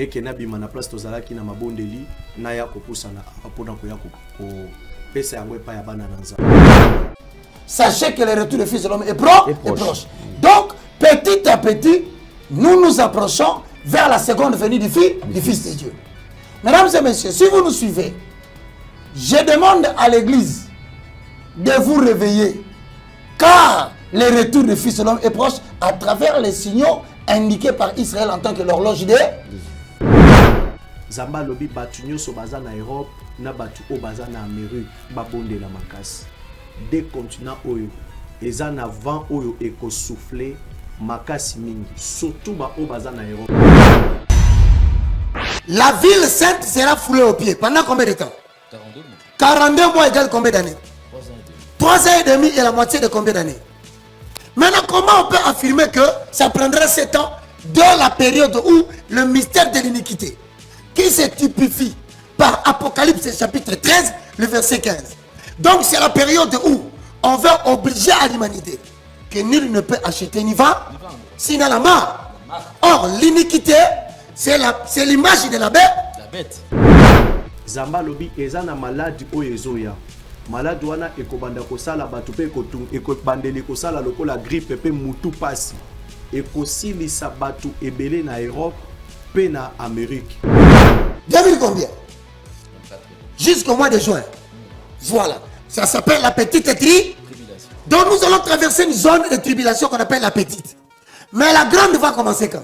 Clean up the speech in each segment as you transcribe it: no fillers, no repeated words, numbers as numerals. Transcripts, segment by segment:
et que na bima na place tozalaki na mabondeli na ya kopusana apona ko ya ko pesa yango pa ya bana nanza. Sachez que le retour du Fils de l'homme est proche. Donc, petit à petit, nous nous approchons vers la seconde venue du Fils de Dieu. Mesdames et messieurs, si vous nous suivez, je demande à l'Église de vous réveiller, car le retour du Fils de l'homme est proche à travers les signaux indiqués par Israël en tant que l'horloge de Zamba lobi batu nyoso baza na Europe na batu o baza na Amérique babonde la makasi. Des continents oyo eza na vent oyo eko souffler makasi mingi surtout ba o baza na Europe. La ville sainte sera foulée aux pieds pendant combien de temps? 42 mois égale combien d'années? 3 ans et demi et la moitié de combien d'années? Maintenant, comment on peut affirmer que ça prendra 7 ans de la période où le mystère de l'iniquité, qui se typifie par Apocalypse chapitre 13, le verset 15. Donc c'est la période où on va obliger à l'humanité que nul ne peut acheter ni vendre, sinon la mort. Or, l'iniquité, c'est l'image de la bête. Zamba lobi ezana maladi oyo ezoya. Maladi wana ekobanda kosala batu pe ekobandeli kosala lokola grippe pe mutu pasi. Ekosilisa batu ebele na Europe pe na Amérique. 2000 combien? Jusqu'au mois de juin. Voilà. Ça s'appelle la petite tribulation. Donc nous allons traverser une zone de tribulation qu'on appelle la petite. Mais la grande va commencer quand?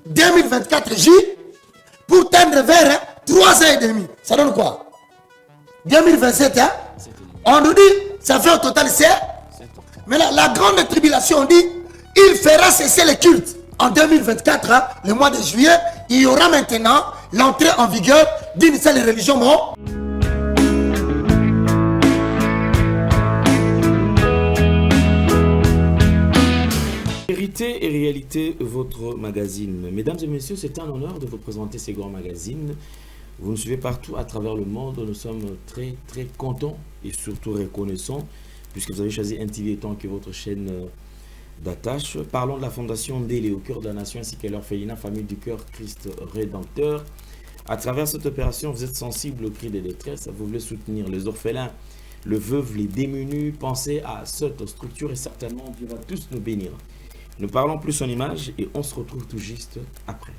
2024 J pour tendre vers 3 ans et demi. Ça donne quoi? 2027, hein? On nous dit, ça fait au total 7. Mais la grande tribulation, on dit, il fera cesser le culte. En 2024, hein, le mois de juillet, il y aura maintenant l'entrée en vigueur d'une seule religion. Vérité et réalité, votre magazine. Mesdames et messieurs, c'est un honneur de vous présenter ces grands magazines. Vous nous suivez partout à travers le monde. Nous sommes très très contents et surtout reconnaissants puisque vous avez choisi NTV étant que votre chaîne d'attache. Parlons de la fondation Ndélé au cœur de la nation ainsi que l'orphelinat Famille du Cœur Christ Rédempteur. À travers cette opération, vous êtes sensible au cri de détresse. Vous voulez soutenir les orphelins, le veuve, les démunis. Pensez à cette structure et certainement Dieu va tous nous bénir. Nous parlons plus en images et on se retrouve tout juste après.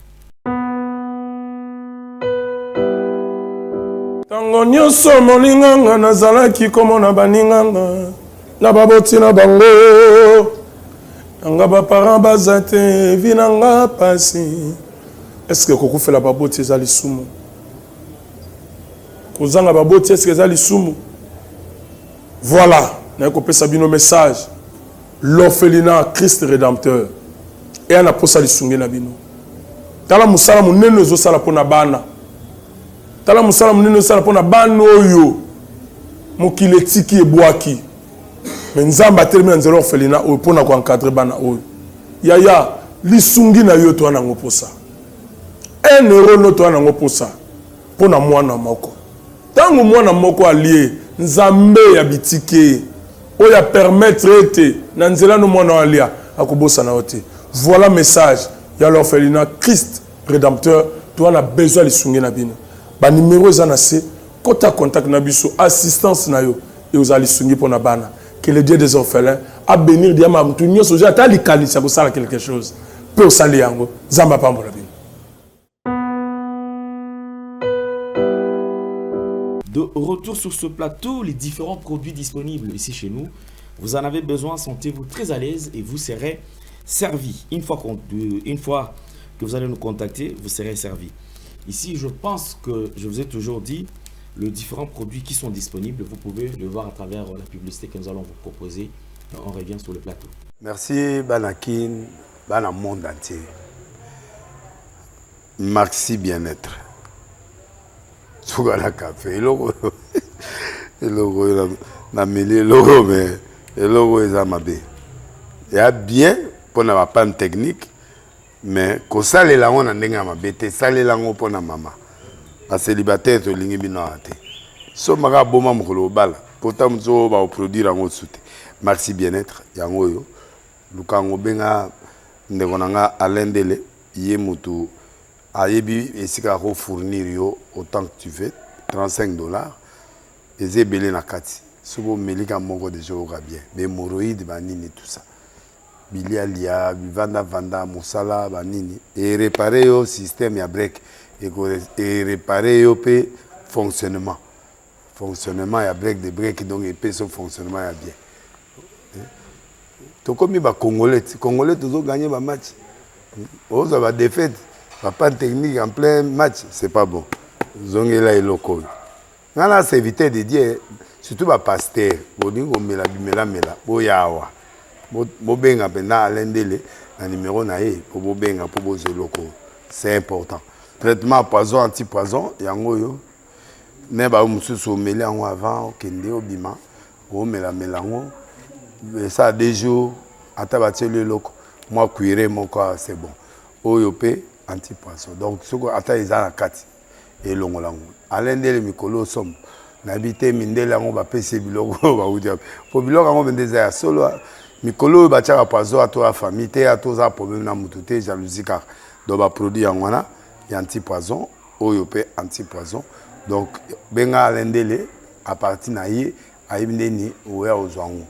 Tango nyonso molinganga nazalaki komona baninganga na baboti na bango nanga baparent baza te vinanga pasi. Est-ce que kokufela baboti ezali sumu? Kozanga baboti est-ce que ezali sumu? Voilà, na kopesa bino message. L'orphelinat Christ Rédempteur et ana posa lisungi na bino. Tala musala munene ezosala pona bana. Tala musala munene ezosala pona bana oyo mokili etiki ebwaki. Mais nzamba termine nzelo orphelinat oyo pona ko encadrer bana oyo. Yaya lisungi na yo to ana ngoposa. 1 euro no to ana ngoposa pona mwana moko. Tango mwana moko alie nzambe ya bitike oya permettre ete na nzela no mwana alia akobosa na ote. Voilà message ya l'orphelinat Christ Rédempteur. Tu as besoin de sungi na bino. Ba numéro za na se kota contact na biso assistance na yo et aux ali sungi pona bana. Que le Dieu des orphelins a bénir diama mtu nyoso ja ta likanisa ko sala quelque chose. Peut sali yango zamba pambola bino. De retour sur ce plateau, les différents produits disponibles ici chez nous, vous en avez besoin, sentez-vous très à l'aise et vous serez servi. Une fois que vous allez nous contacter, vous serez servi. Ici, je pense que je vous ai toujours dit, les différents produits qui sont disponibles, vous pouvez le voir à travers la publicité que nous allons vous proposer. On revient sur le plateau. Merci Banakin, Bana monde entier. Maxi bien-être. Sougala café, le logo na mêlé logo mais le logo est amabé. Il y a bien pour na panne technique mais ko sale la on ndenga mabete sale la ngo pona mama. Ba célibataire to lingi bino ate. So maka boma mukolo bala. Pourtant mzo ba produire ngo soute. Maxi bien-être yango yo. Lukango benga ndeko nanga Alendele ye mutu ayebi esika ko fournir yo autant que tu veux $35 eze belé na kati sobo melika moko déjà oka bien bémoroïde banini tout ça bilialia vanda mosala banini et réparer yo système ya break et réparer yo pe fonctionnement ya break de break donc et pe son fonctionnement ya bien to comme ba congolais toujours gagner ba match aux ba défaite pas technique en plein match c'est pas bon zongela eloko ngala c'est éviter de dire surtout ba pasteur boningo mela boyawa bobenga pena alendele na numéro na ye pour bobenga pour bozeloko c'est important traitement poison anti-poison yango yo ne ba mususu meli yango avant okende obima o mela melango ça 2 jours ata batele loko moi cuire mon corps c'est bon oyo pe anti-poison donc soko ata ezala kati elongolango alendele mikolo somme n'habité mindele yango ba pese biloko ba udia po biloko yango bendeza ya solo mikolo ba tchaka poison ato a famille te ato za problème na mutu te jalousie car do ba produit yango wana ya anti-poison oyo pe anti-poison donc benga alendele à partir na ye ayibindeni oya ozwango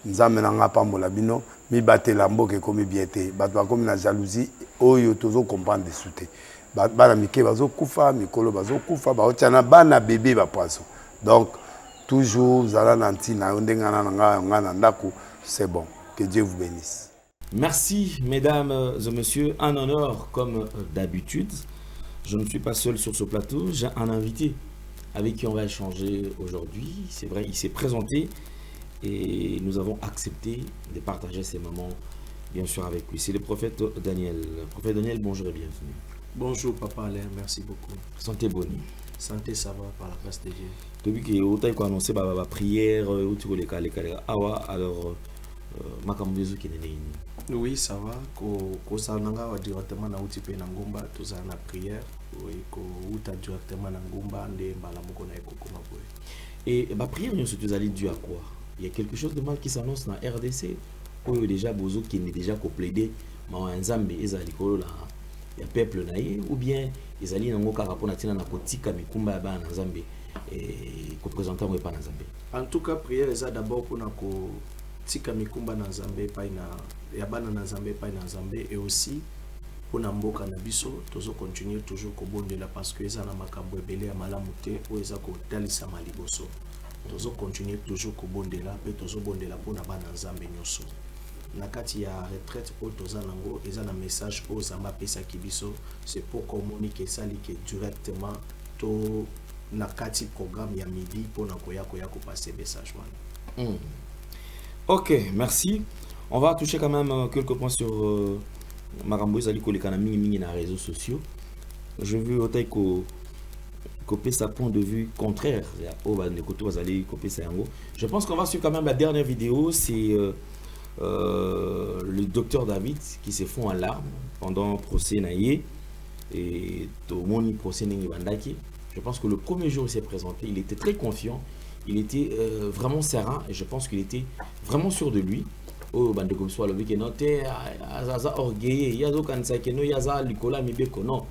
nzambe na nga pambola bino mi batela mboke komi biete bato bakomi na jalousie oyo tozo comprendre dessous te bana mike bazo kufa mikolo bazo kufa baotiana bana bébé ba poisson donc toujours zala nanti na ndengana nga ngana ndako c'est bon que Dieu vous bénisse. Merci mesdames et messieurs, un honneur comme d'habitude. Je ne suis pas seul sur ce plateau, j'ai un invité avec qui on va échanger aujourd'hui. C'est vrai, il s'est présenté et nous avons accepté de partager ces moments, bien sûr, avec lui. C'est le prophète Daniel. Prophète Daniel, bonjour et bienvenue. Bonjour Papa Alain, merci beaucoup. Santé bonne. Santé, ça va par la grâce de Dieu. Depuis que vous avez annoncé la prière, alors, oui, ça va. Ko salanga wa directement na uti pe na ngomba toza na prière, oui, ko uta directement na ngomba nde mbala moko na ekokoma boye. Et la prière, nous sommes allés dû à quoi? Il y a quelque chose de mal qui s'annonce dans la RDC. Ou déjà bozo qui n'est déjà plaidé, mais en Zambie, ils allaient là, il y a peuple naïe, ou bien ils allaient dans le cas rapport national na kotika mikumba ba na Zambie et ko présentant pas na Zambie. En tout cas, prière est d'abord pour na ko tika mikumba na Zambie pa na ya bana na Zambie pa na Zambie et aussi pour na mboka na biso tozo continuer toujours ko bondela parce que eza na makambo ebele ya malamu te o eza ko talisa maliboso. Tozo continuer toujours ko bondela pe tozo bondela pour na bana Zambie nyoso. Na kati ya retraite o toza nango eza na message o zamba pesa kibiso c'est pour communiquer ça li que directement to na kati programme ya midi pour na koya ko passer message wana. Ok, merci. On va toucher quand même quelques points sur Marambo Zali Kolekana Mingi dans les réseaux sociaux. Je veux au taïko copier sa point de vue contraire. Je pense qu'on va suivre quand même la dernière vidéo. C'est le docteur David qui se fond en larmes pendant le procès Naïe et Tomoni procès Bandaki. Je pense que le premier jour il s'est présenté, il était très confiant, il était vraiment serein et je pense qu'il était vraiment sûr de lui. Oh, bande comme soit le week-end, aza orgueilleux, yazo kansake no yaza likola mibeko non.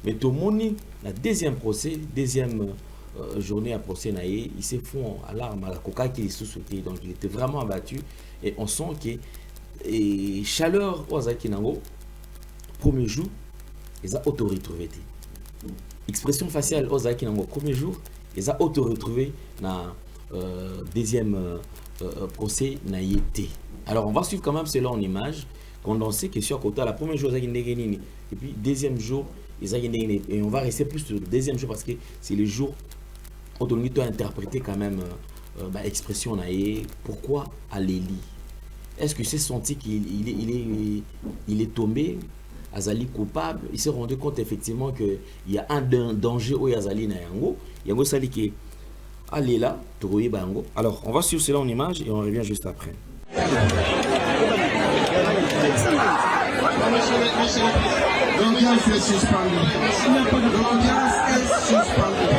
Mais Tomoni la deuxième procès, deuxième journée à procès Naïe, il s'est fond à l'arme à la coca qui est sous-sauté, donc il était vraiment abattu et on sent que chaleur Ozaki Nango premier jour, ils ont auto-retrouvé. Expression faciale Ozaki Nango premier jour, ils ont auto-retrouvé dans deuxième procès Naïe. Alors on va suivre quand même cela en image, condensé que sur côté la première jour et puis deuxième jour et on va rester plus sur le deuxième jour parce que c'est le jour où on doit interpréter quand même expression naïe. Pourquoi Aléli? Est-ce que c'est senti qu'il est tombé, Azali coupable? Il s'est rendu compte effectivement qu'il y a un danger au Azali na yango. Yango sali qui allez là, trouver bango. Alors on va suivre cela en image et on revient juste après. L'audience est suspendue. L'audience est suspendue.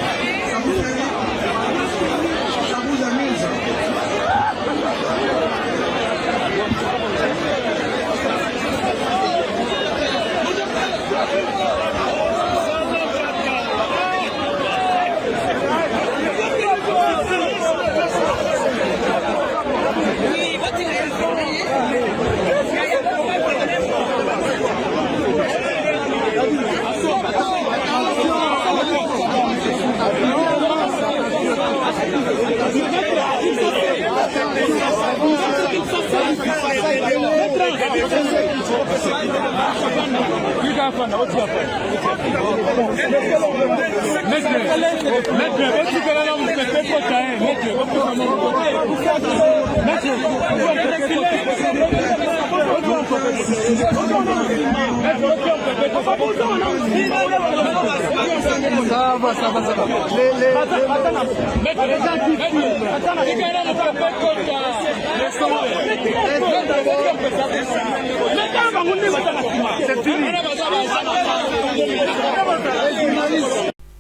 Ça vous amuse?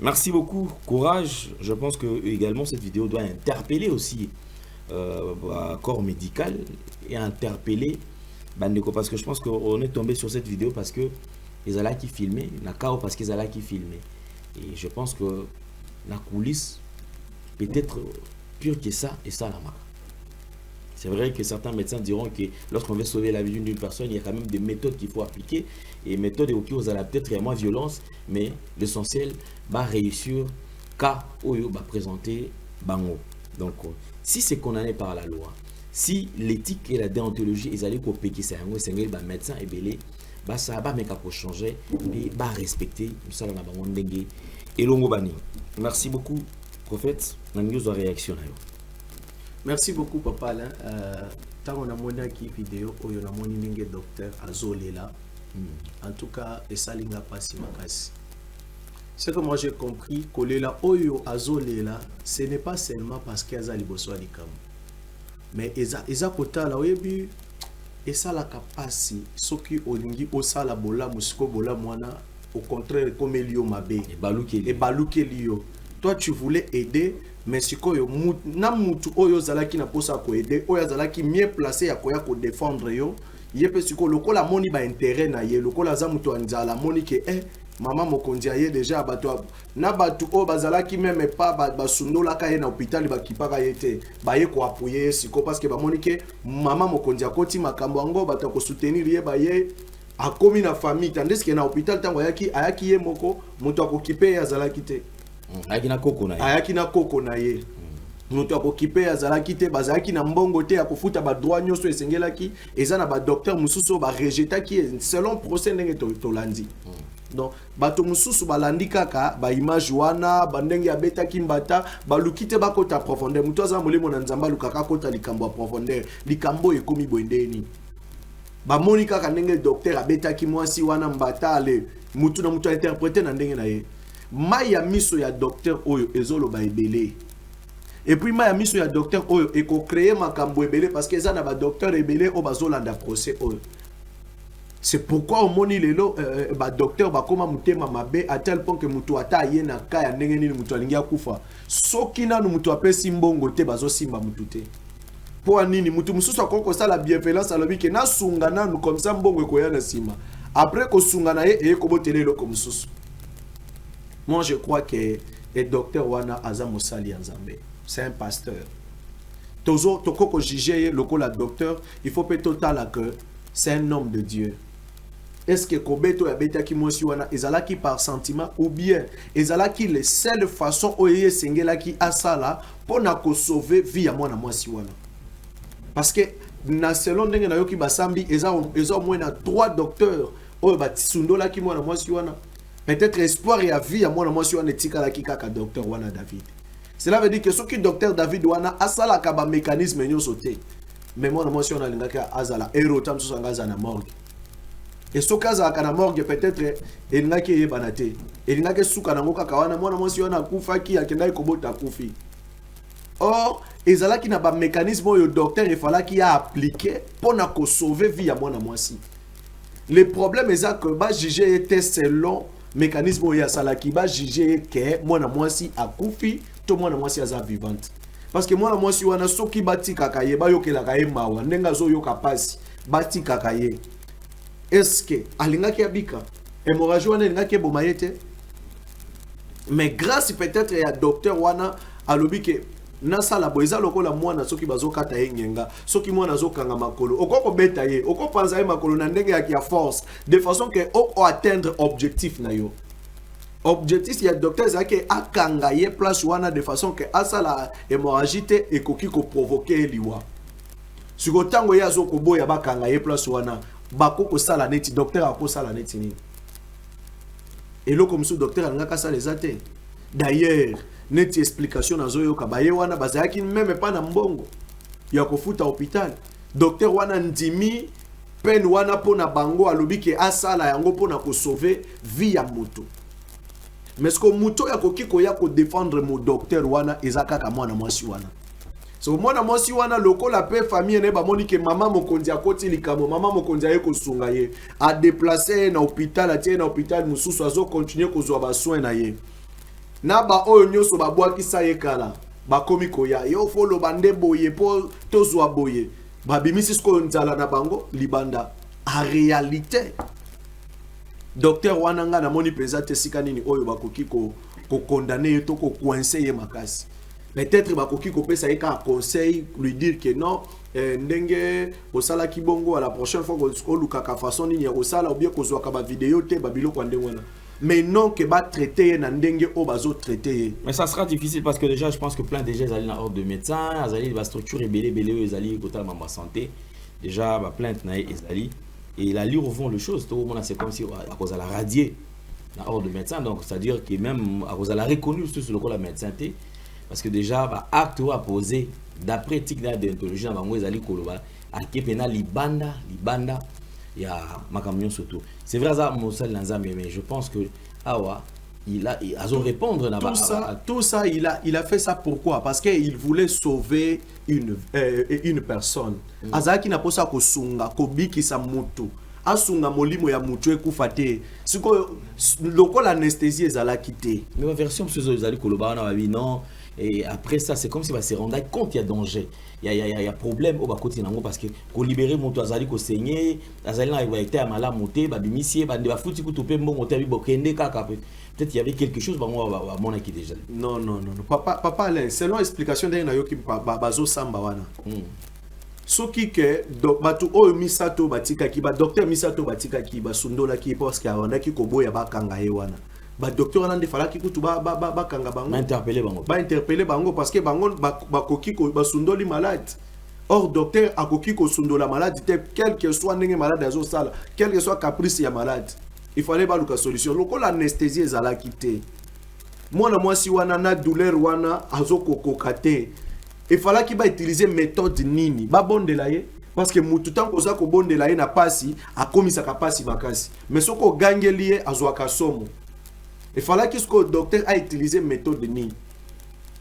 Merci beaucoup, courage. Je pense que également cette vidéo doit interpeller aussi corps médical et interpeller Bandeko, parce que je pense qu'on est tombé sur cette vidéo parce que ils allaient qui filmer, Nakao parce qu'ils allaient qui filmer. Et je pense que la coulisse peut-être pire que ça et ça la marque. C'est vrai que certains médecins diront que lorsqu'on veut sauver la vie d'une personne, il y a quand même des méthodes qu'il faut appliquer. Et méthodes qui aux peut-être moins violence, mais l'essentiel va réussir cas où il va présenter bango. Donc, si c'est condamné par la loi, si l'éthique et la déontologie, ils allaient copier qui c'est un médecin et belé, bah ça va mettre à changer et va respecter ça dans la bango dengue et l'ongobani. Merci beaucoup, prophète. On a une réaction là. Merci beaucoup, Papa Alain. Tant on a monté qui vidéo, on a monté docteur Azolela. En tout cas, et ça linga pas si makasi. Ce que moi j'ai compris, Kolela Oyo Azolela, ce n'est pas seulement parce qu'il y a liboso alikam. Mais eza kota la oyebi et ça la capacité, ce qui olingi osala bola musiko bola mwana, au contraire comme Elio Mabe et baluke Lio. Toi tu voulais aider, mais si ko yo na mutu oyo zalaki na posa ko aider, oyo zalaki mieux placé ya koya ko défendre yo, yepe siko lokola moni ba intérêt na ye, lokola za mutu anzala moni ke maman mokonzi aye déjà bato na batu o bazalaki même pas basundola ka ye na hôpital bakipaka yete baye ko appuyer siko parce que ba moni ke maman mokonzi akoti makambo ngo bato ko soutenir ye baye akomi na famille tandis que na hôpital tango ayaki ye moko mutu akokipe azalaki te. Ayaki na koko na ye. Ayaki na koko na ye. Mutu akokipe azalaki te bazalaki na mbongo te akofuta ba droit nyonso esengelaki eza na ba docteur mususu ba rejeta ki selon procès ndenge tolandi. Donc bato mususu balandi kaka ba image wana bandenge abeta kimbata baluki te bakota profondeur mutu aza molimo na nzamba lukaka kota likambo profondeur likambo ekomi boendeni ba moni kaka ndenge docteur abeta ki mwasi wana mbata ale mutu na mutu interpréter na ndenge na ye maya miso ya docteur oyo ezolo ba ebele. Et puis maya miso ya docteur oyo eko créer makambo ebele parce que eza na ba docteur ebele o bazolanda procès oyo. C'est pourquoi au moni lelo ba docteur ba koma mutema mabe à tel point que mutu ata ye na ka ya ndenge nini mutu alingi akufa soki nanu mutu apesi mbongo te bazo simba mutu te po nini mutu mususu akoko sala bienveillance alobi ke na sunga nanu comme ça mbongo ekoya na sima après ko sunga na ye e ko botele lo comme mususu. Moi je crois que le docteur wana aza mosali nzambe, c'est un pasteur. Tozo tokoko juger lokola docteur, il faut peut total que c'est un homme de Dieu. Est-ce que Kobeto yabeta ki mosi wana ezalaki par sentiment ou bien ezalaki les seule façon oye sengela ki asala pour na ko sauver vie ya mwana mwasi wana. Parce que na selon ndenge na yoki basambi eza au moins na 3 docteurs oyo batisundola ki mwana mwasi wana. Peut-être espoir et vie à moi sur un éthique à la kika docteur Wana David. Cela veut dire que ce qui docteur David Wana asala kaba mécanisme nyo sauté. Mais moi sur un lingaka azala héros tam sur un na morgue. Et ce cas à la morgue peut-être il n'a que banate. Il n'a que souka na ngoka kawana moi sur un kufa qui a kenda kobota kufi. Or ezala qui n'a pas mécanisme au docteur il fallait qu'il a appliqué pour na ko sauver vie à moi si. Le problème est que ba juger était selon mécanisme où il y a salaki ba juger que moi na moi si akufi to moi na moi si aza vivante parce que moi na moi si wana soki bati kakaye ba yokela kaye mawa ndenga zo yoka pasi bati kakaye est-ce que alinga ki abika hémorragie wana alinga ki bomayete mais grâce peut-être ya docteur wana alobi que na sala boeza lokola mwana soki bazokata yengenga soki mwana zokanga makolo okoko beta ye okopanza ye makolo na ndenge ya force de façon que o atteindre objectif na yo objectif ya docteur zake akanga ye place wana de façon que asala hémorragie te ekoki ko provoquer liwa siko tango ya zoko boya bakanga ye place wana bakoko sala neti docteur akosala neti ni eloko mosusu docteur alingaka asala eza te. D'ailleurs neti explication nazoyoka baye wana bazalaki meme pa na mbongo ya kofuta hôpital. Docteur wana ndimi peine wana pona bango alobi ke asala yango pona ko sauver vie ya moto. Mais ce que moto ya kokiko ya ko défendre mo docteur wana ezaka mwana mwasi wana. So mwana mwasi wana lokola pe famille ne ba moni ke mama mokonzi akoti likamo, mama mokonzi aye ko sunga ye a déplacer na hôpital, atie na hôpital mususu azo continuer ko zwa ba soin na ye. Na ba oyo nyoso ba bwakisa ye kala ba komi koya yo folo bande boye po tozwa boye ba bimisi sko nzala na bango libanda. En réalité docteur wana nga na moni peza te sika nini oyo bakoki ko condamner ye to ko coincer ye makasi. Peut-être bakoki ko pesa ye ka conseil lui dire que non ndenge osala kibongo à la prochaine fois ko luka ka façon nini ya osala ou bien ko zwa ka ba vidéo te ba biloko ndenge wana. Mais non que va traiter na ndenge o bazo traiter. Mais ça sera difficile parce que déjà je pense que plein de gens allaient dans ordre de médecins, allaient la structure belé ils allaient côté ma santé. Déjà ba plainte na ezali et la lire au fond les choses tout le monde c'est comme si à cause de la radier dans ordre de médecin, donc c'est à dire que même à cause de la reconnu sur le corps la médecin parce que déjà ba acte à poser d'après éthique de déontologie dans bango ezali koloba à kepena libanda il y a ma camion surtout. C'est vrai ça mon seul Nzambe, mais je pense que awa il a répondre tout ça il a fait ça pourquoi? Parce qu'il voulait sauver une personne. Azaki na posa ko sunga ko bikisa mutu. Asunga molimo ya mutu ekufa te. Siko lokola anesthésie ezalaki te. Mais ma version sur ezali koloba na babi non. Et après ça, c'est comme si on se rendait compte qu'il y a danger. Il y a problème au bas côté parce que qu'on libérer mon toit azali ko saigner, azali na été à mala monter, ba bimissier, ba de fouti ko topé bon monter bi bokende kaka. Peut-être il y avait quelque chose ba moi mon aki déjà. Non. Papa Alain, selon explication d'un nayoki bazo samba wana. Soki ke batu o misato batika ki ba docteur misato batika ki ba sundola ki parce que on a ki koboya ba kanga ye wana. Ba docteur wana ndefala ki kutu ba kanga bango. Ba interpeller bango parce que bango ba koki ko ba sundoli malade. Or docteur a koki ko sundola malade quel que soit ndenge malade azo sala, quel que soit caprice ya malade. Il fallait ba luka solution. Loko l'anesthésie ezala kité. Mwana mwasi wana na douleur wana azo kokokate. Il fallait qu'il va utiliser méthode nini ba bondela ye parce que mutu tant koza ko bondela ye na pasi a komisa ka pasi makasi. Mais soko gangeli ye azo akasomo. Il fallait que le docteur a utilisé méthode ni.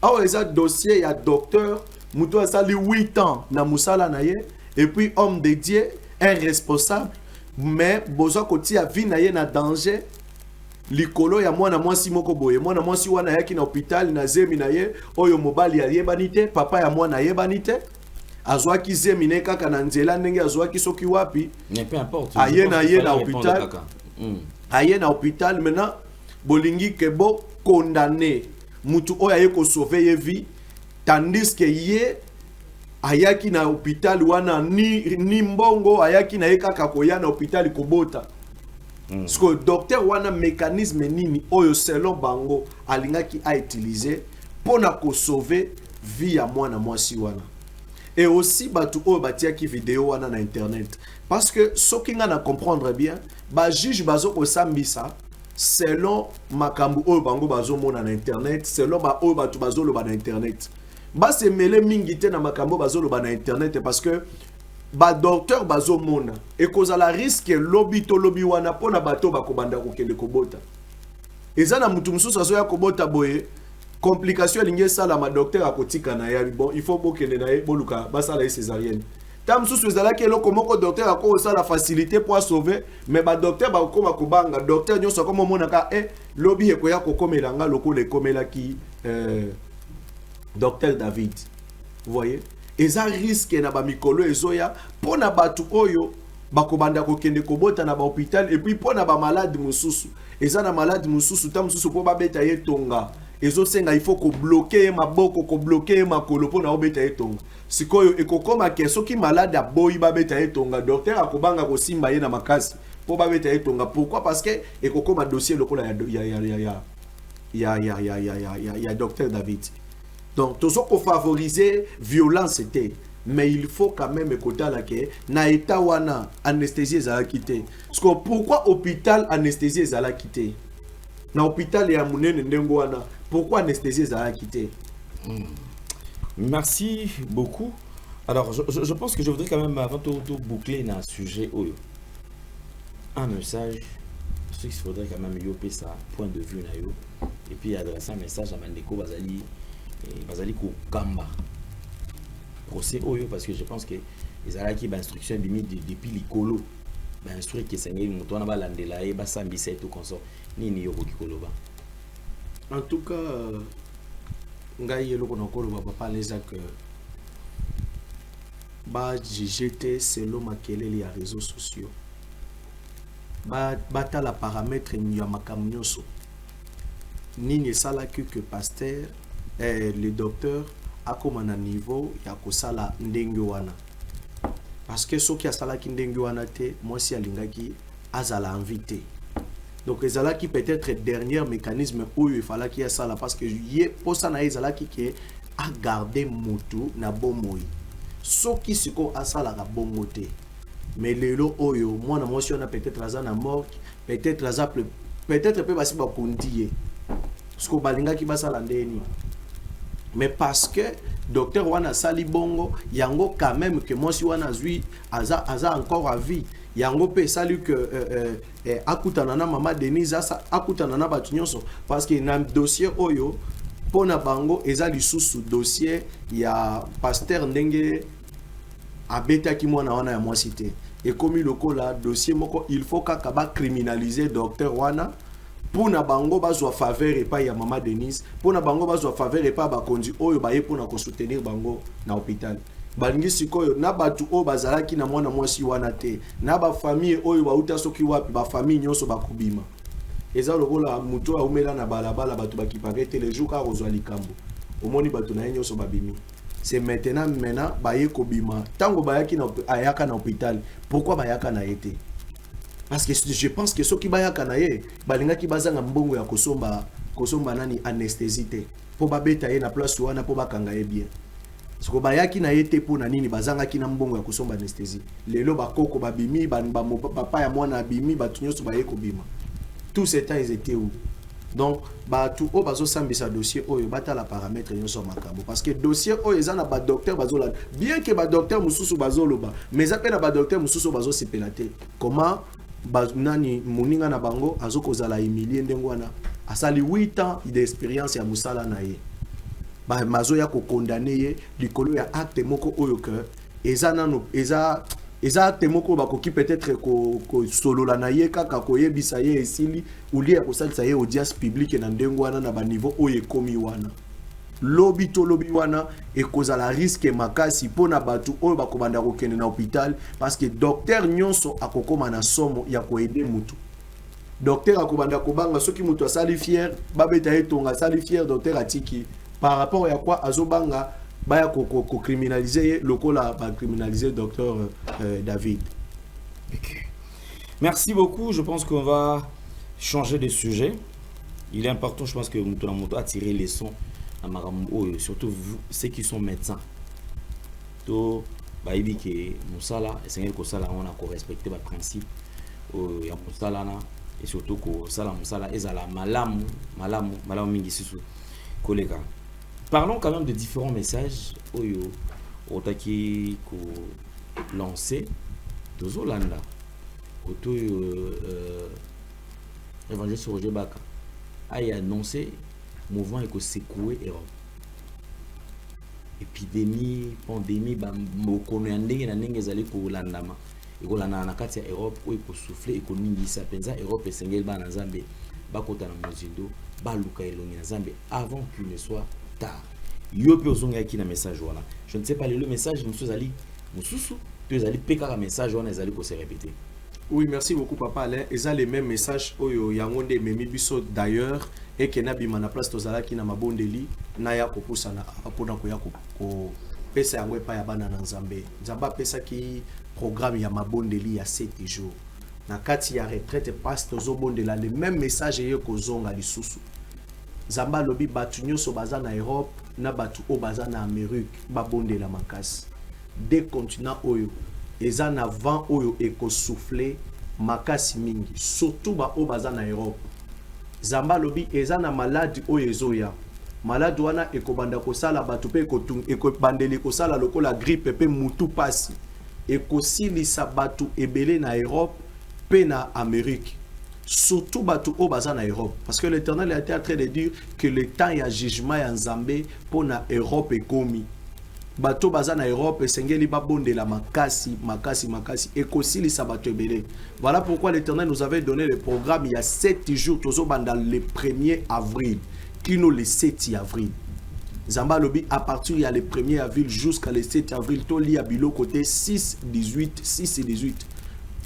Alors, il y a dossier, il y a docteur, Moutou a sali 8 ans na Moussala naye, et puis homme de Dieu, un responsable, mais besoin koti a vie naye na danger. Likolo ya mwana mwasi moko boye, mwana mwasi wana yaki na hôpital na zemi naye, oyo mobali ya yebanite, papa ya mwana yebanite, azwaki zemi ne kaka na nzela ndenge azwaki soki wapi. Mais peu importe. Aye na hôpital. Aye na hôpital maintenant. Bolingi ke bo condamné mutu oya ye ko sauver ye vie tandis que ye ayaki na hôpital wana ni mbongo ayaki na ye kaka koya na hôpital kobota. Parce que docteur wana mécanisme nini oyo selon bango alingaki a utiliser pona ko sauver vie ya mwana mwasi wana. Et aussi batu oyo batiaki vidéo wana na internet parce que soki nga na comprendre bien ba juge bazo ko sambisa selon makambu oyo bango bazo mona na internet, selon ba oyo batu bazo loba na internet. Ba se mêler mingi te na makambu bazo loba na internet parce que ba docteur bazo mona e koza la risque lobby wana pona bato bakobanda kokende kobota. Eza na mutu mususu azo ya kobota boye complication lingi sala ma docteur akotika na ya bon il faut bokende na ye boluka basala césarienne. Tam sous ezalaki eloko moko docteur ako osala facilité pour sauver mais ba docteur ba koma kobanga docteur nyoso comme monaka lobby ekoya kokomela nga lokole komela ki docteur David. Vous voyez? Eza risque na ba mikolo ezoya pona batu oyo bakobanda kokende kobota na ba hôpital et puis pona ba malade mususu. Eza na malade mususu tam mususu po ba beta ye tonga. Ezo senga il faut ko bloquer maboko ko bloquer makolo pona obeta ye tonga. Sikoyo ekokoma ke soki malade a boyi ba beta ye tonga docteur akobanga ko simba ye na makasi po ba beta ye tonga. Pourquoi? Parce que ekokoma dossier lokola ya docteur David. Donc tout ça pour favoriser violence c'était mais il faut quand même écouter la que na état wana anesthésie ezala quitté. Parce que pourquoi hôpital anesthésie ezala quitté? na hôpital ya munene ndengo wana pourquoi anesthésie za quitté. Merci beaucoup. Alors, je pense que je voudrais quand même, avant de boucler dans le sujet, un message, ce qu'il faudrait quand même yoper ça, point de vue, et puis adresser un message à Mandeko Bazali Kamba. Procès Oyo, parce que je pense que les Araki, instruction depuis l'icolo, instruire que c'est un mouton à l'andela et Bassambisa et tout consort, ni Yoko Kikoloba. En tout cas, ngai yelo kono koloba papa les que ba JGT selon makelele ya réseaux sociaux bata la paramètre ya makamnyoso nini sala que pasteur le docteur a comme un niveau ya kosala ndenge wana parce que ce qui a sala ki ndenge wana te moi si alingaki azala invité donc ezala qui peut-être dernier mécanisme où il fallait qu'il y ait ça là parce que pour ça na ezala qui a garder mutu na bomoi so qui siko asala ka bongote mais lelo oyo moi na motion na peut-être azana mort peut-être azapple peut-être peut basi ba kondier ce ko balinga ki basala ndeni mais parce que docteur wana sali bongo yango quand même que moi si wana zui aza encore à vie yango pe sali que akutana na mama Denise asa akutana na batu nyonso parce que na dossier oyo pona bango eza lisusu dossier ya pasteur ndenge abeta ki mwana wana ya mwasi te et comme lokola dossier moko il faut kaka ba criminaliser docteur wana pona bango bazwa faveur et pas ya mama Denise pona bango bazwa faveur et pas ba kondi oyo ba ye pona ko soutenir bango na hôpital balingi sikoyo na batu o bazalaki na mwana mwasi wana te na ba famille oyo ba uta soki wapi ba famille nyonso bakubima eza lokola muto aumela na balabala batu bakipagete les jours ka ozwa likambo omoni batu na nyonso babimi c'est maintenant baye kobima tango bayaki na ayaka na hôpital pourquoi bayaka na été parce que je pense que ceux qui bayaka na ye balinga ki bazanga mbongo ya kosomba nani anesthésie te po babeta ye na place wana po bakanga ye bien siko bayaki na yete po na nini bazanga ki na mbongo ya kosomba anesthésie lelo bakoko babimi papa ya mwana abimi batu nyonso baye kobima tout ce temps ils étaient où donc batu o bazo sambisa dossier oyo bata la paramètre nyonso makambo parce que dossier oyo ezana ba docteur bazola bien que ba docteur mususu bazoloba mais appena ba docteur mususu bazo sepelate comment nani moninga na bango azokozala humilier ndengwana asali 8 ans d'expérience ya musala na ye ba mazo ya ko condamner ye likolo ya acte moko oyo que eza acte moko bakoki peut-être ko solola na ye kaka ko yebisa ye esili ulie ya kosalisa ye audience publique na ndengwana na ba niveau oyo ekomi wana lobi wana ekozala risque makasi pona batu oyo bakobanda kokende na hôpital parce que docteur nyonso akokoma na somo ya koaider mutu docteur akobanda kobanga soki mutu asali fier babeta etonga asali fier docteur atiki par rapport à quoi azobanga baya ko criminaliser lokola ba criminaliser docteur David. Okay. Merci beaucoup, je pense qu'on va changer de sujet. Il est important, je pense que nous devons attirer les sons surtout vous, ceux qui sont médecins. To baibi ke musala essayez ko sala on a respecter les principes ya musala na et surtout ko sala musala ezala malamu mingi susu kolega. Parlons quand même de différents messages oyo otaki ko lancer deux Hollanda auto évangéliste Roger Baka a annoncé mouvement éco secoué Europe épidémie pandémie ba mokono ya ndenge na ndenge ezali ko landama ekolanda na kati ya Europe oyo ko souffler ekoningisa penza Europe esengeli bana Nzambe bakota na mozindo baluka elongi na Nzambe avant qu'il ne soit tard. Yo pe ozonga ki na message wana. Je ne sais pas le message monsieur Zali mususu to ezali peka message wana ezali ko se répéter. Oui, merci beaucoup papa Alain. Eza les mêmes messages oyo yangonde memi biso d'ailleurs et que na bima na place tozala ki na mabondeli na ya kopusa na apona ko ya ko pesa yango pa ya bana na Nzambe. Nzamba pesa ki programme ya mabondeli ya 7 jours. Na kati ya retraite passe tozobondela les mêmes messages ye ko zonga lisusu. Zamba lobi batu nyonso baza na Europe na batu o baza na Amérique babondela makasi. Des continents oyo eza na vent oyo eko souffler makasi mingi surtout ba o baza na Europe Zamba lobi eza na maladi oyo ezoya. Maladi wana ekobanda kosala bato pe ekobandeli kosala lokola grippe pe mutu pasi. Ekosilisa bato ebele na Europe pe na Amérique. Surtout bato au baza na Europe. Parce que l'Éternel a été en train de dire que le temps y a jugement y a Nzambe pour na Europe et komi. Bato baza na Europe esengeli babonde la makasi ekosilisa bato ebele. Voilà pourquoi l'Éternel nous avait donné le programme il y a 7 jours tozo banda le 1er avril kino le 7 avril. Zamba lobi à partir il y a le 1er avril jusqu'à le 7 avril to li abilo côté 6 et 18.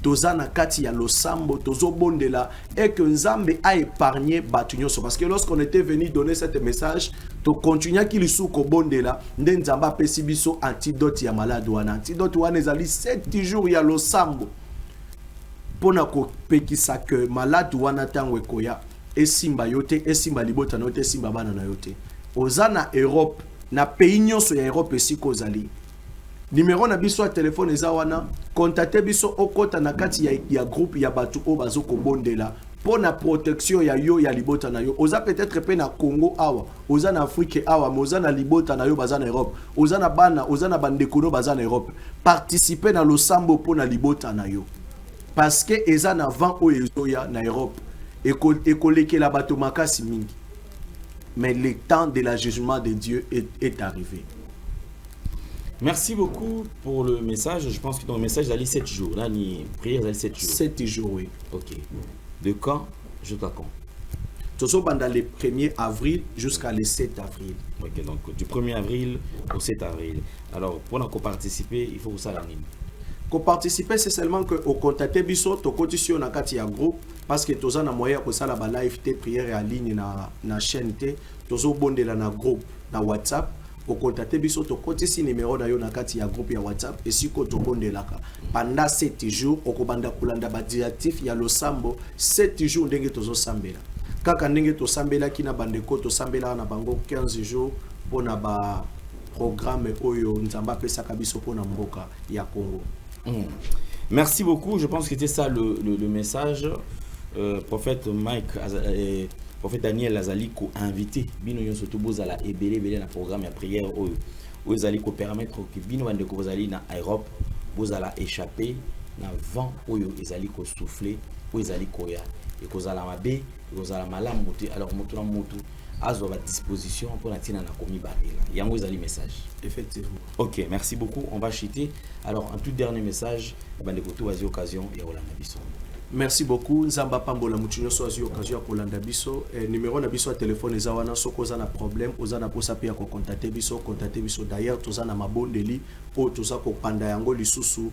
Tozana kati ya losambo tozo bondela et que Nzambe a épargné batunyoso parce que lorsqu'on était venu donner ce message to continue ki lisu ko bondela nde Nzamba pesi biso antidote ya malade wana antidote wana ezali 7 jours ya losambo pona ko pekisa que malade wana tango ekoya esimba yote esimba libota na yote esimba bana na yote ozana Europe na pays nyonso ya Europe esiko zali. Numéro na biso ya téléphone eza wana contacter biso okota na kati ya groupe ya batu o bazoko bondela pour na protection ya yo ya libota na yo oza peut-être pe na Congo awa oza na Afrique awa moza na libota na yo baza na Europe oza na bana oza na bandeko baza na Europe participer na losambo pour na libota na yo parce que eza na vent o ezoya na Europe ekolekela bato makasi mingi mais le temps de la jugement de Dieu est arrivé. Merci beaucoup pour le message. Je pense que dans le message, il y a 7 jours. Là, ni prière, il y a 7 jours. 7 jours, oui. Ok. De quand jusqu'à quand? Tout pendant le 1er avril jusqu'à le 7 avril. Ok, donc du 1er avril au 7 avril. Alors, pour participer, il faut que ça l'anime. Pour participer, c'est seulement que au contact biso, to condition na kati ya groupe parce que toza na moyen ko sala ba live te prière en ligne na chaîne te, tozo bondela na groupe na WhatsApp. Au contact biso to kotisi numéro na yo na kati ya groupe ya WhatsApp et si ko to bondelaka pendant 7 jours okobanda kulanda ba directif ya losambo 7 jours ndenge tozo sambela kaka ndenge to sambela kina bandeko to sambela na bango 15 jours pona ba programme oyo Nzamba pesaka biso pona mboka ya Congo. Merci beaucoup, je pense que c'était ça le message. Prophète Prophète Daniel Azali ko invité bino nyonso to bozala ebele na programme ya prière oyo ezali ko permettre que bino bande ko bozali na Europe bozala échapper na vent oyo ezali ko souffler oyo ezali ko ya et kozala mabe kozala malamu te alors moto na moto azo ba disposition pour la tina na komi babela yango ezali message. Effectivement. OK, merci beaucoup, on va chuter. Alors un tout dernier message bande ko to wazi occasion ya olanda biso. Merci beaucoup. Nzamba pambola mutunyo so azi occasion ya kolanda biso. Numéro na biso ya téléphone eza wana soko za na problème oza na posa pe ya ko contacter biso d'ailleurs toza na mabondeli o toza ko panda yango lisusu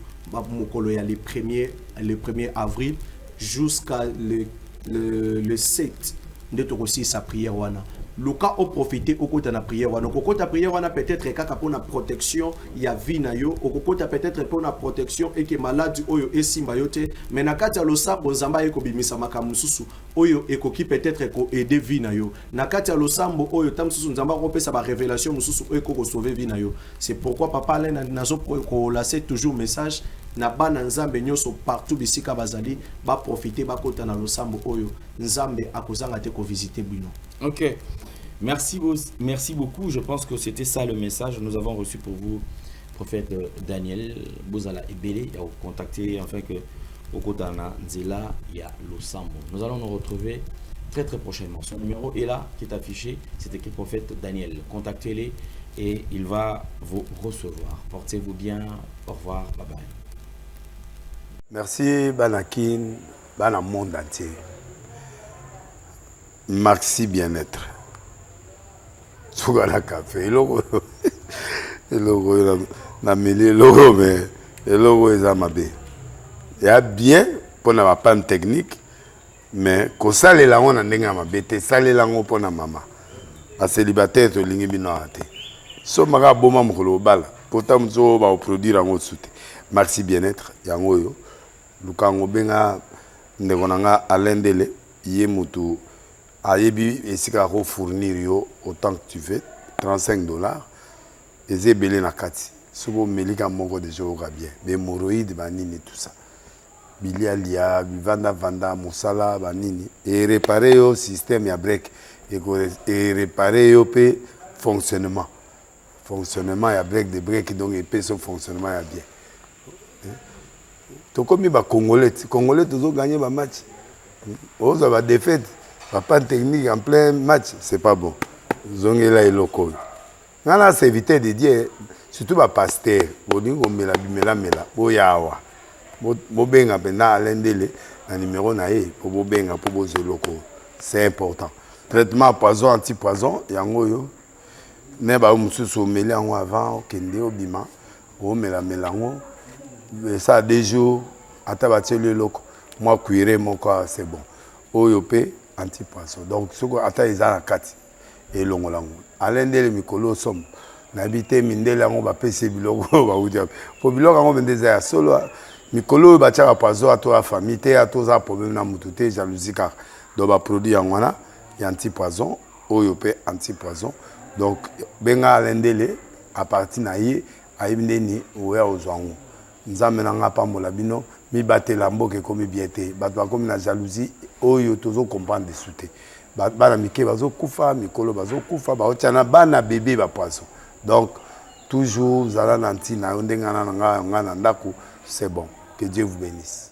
mokolo ya le 1er avril jusqu'à le 7 nde to aussi sa prière wana. Luka o profiter au côté na prière wana kokota prière wana peut-être kaka pour na protection ya vie na yo okokota peut-être pour na protection et que maladie oyo esimba yote mais na kati ya losambo Nzamba eko bimisa makamu susu oyo ekoki peut-être ko aider vie na yo na kati ya losambo oyo tam susu Nzamba ko pesa ba révélation mususu eko ko sauver vie na yo. C'est pourquoi papa là nazo ko lancer toujours message na bana Nzambe nyonso partout bisika bazali ba profiter ba kota na losambo oyo Nzambe akozanga te ko visiter bino. OK. Merci beaucoup. Je pense que c'était ça le message. Nous avons reçu pour vous, prophète Daniel Bozala Ebele. Il a contacté enfin que Okotana Nzela ya Losambo. Nous allons nous retrouver très prochainement. Son numéro est là, qui est affiché. C'est écrit prophète Daniel. Contactez-les et il va vous recevoir. Portez-vous bien. Au revoir. Bye bye. Merci Banakin, Bana monde entier. Maxi bien-être. Sougala café, logo na mêlé logo mais logo est mabe. Il y a bien pour na panne technique mais ko sale la on ndenge mabe te sale la ngo pona mama. Ba célibataire to lingi bino ate. So maga boma mukolo bala. Pourtant mzo ba produire ngo sute. Maxi bien-être yango yo. Lukango benga ndekonanga alendele yé mutu ayebi esika ko fournir yo autant que tu veux $35 ezebele na kati sobo melika moko déjà au bien mais hémorroïdes banini tout ça bilia lia bivanda vanda mosala banini et réparer au système ya break et réparer au pe fonctionnement ya break de break donc et pe son fonctionnement ya bien to comme ba congolais toujours gagner ba match aux ba défaite pas technique en plein match c'est pas bon zongela eloko nana c'est éviter de dire surtout ba pasteur bolingo mela boyawa bobenga pena alendele na numéro na ye po bobenga po bozeloko c'est important traitement poison anti-poison yango yo ne ba mususu meli yango avant kende obima o mela melango ça 2 jours ata bateli loko moi cuire mon corps c'est bon oyo pe anti-poison donc soko ata ezala kati elongolango alendele mikolo somme nabité mindele yango bapesi biloko baudia po biloko yango bendeza ya solo mikolo batiaka poison ato ya famille te atoza problème na mutu te jalousie car donc ba produit yango wana ya anti-poison oyo pe anti-poison donc benga alendele à partir na ye ayibindeni oya ozwango nzambe na nga pambola bino mibatela mboke komi bien te bato bakomi na jalousie oyo tozo comprendre dessous te bana mike bazokufa mikolo bazokufa baotiana bana bébé ba poison donc toujours zala na ntina ndengana na nga na ndako c'est bon que Dieu vous bénisse.